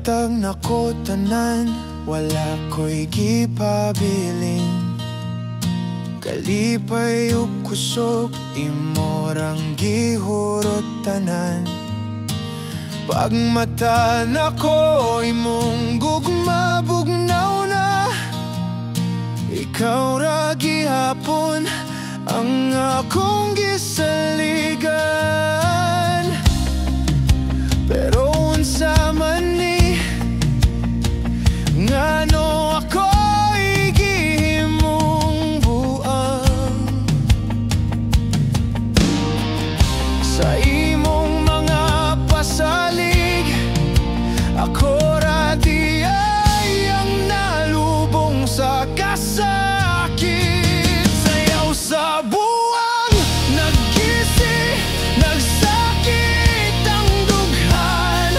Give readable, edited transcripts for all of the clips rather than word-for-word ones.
Gihatag nako tanan, wala ko'y gipabilin. Kalipay ug kusog, imorang gihurot tanan. Pagmata nako imong gugma bugnaw na. Ikaw ra gihapon ang akong gisaligan. Pero unsa man ni ngano ako'y gihimong buang sa imong mga pasalig. Ako ra di ay ang nalubong sa kasakit. Sayaw sa buwang naggisi, nagsakit ang dughan.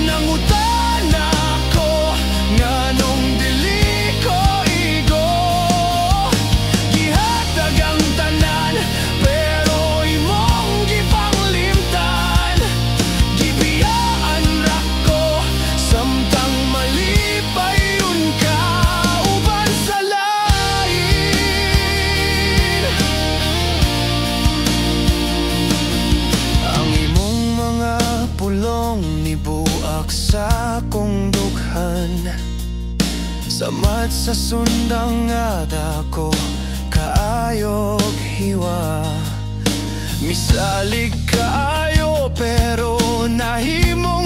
Nangutan ako nganong dili ko igo. Gihatag ang tanan pero imong gipanglimtan. Gibiyaan ra ko samtang malipayon ka uban sa lain. Ang imong mga pulong nibuak sa akong dughan. Samat sa sundang nga dako kaayog hiwa. Misalig kaayo pero nahimo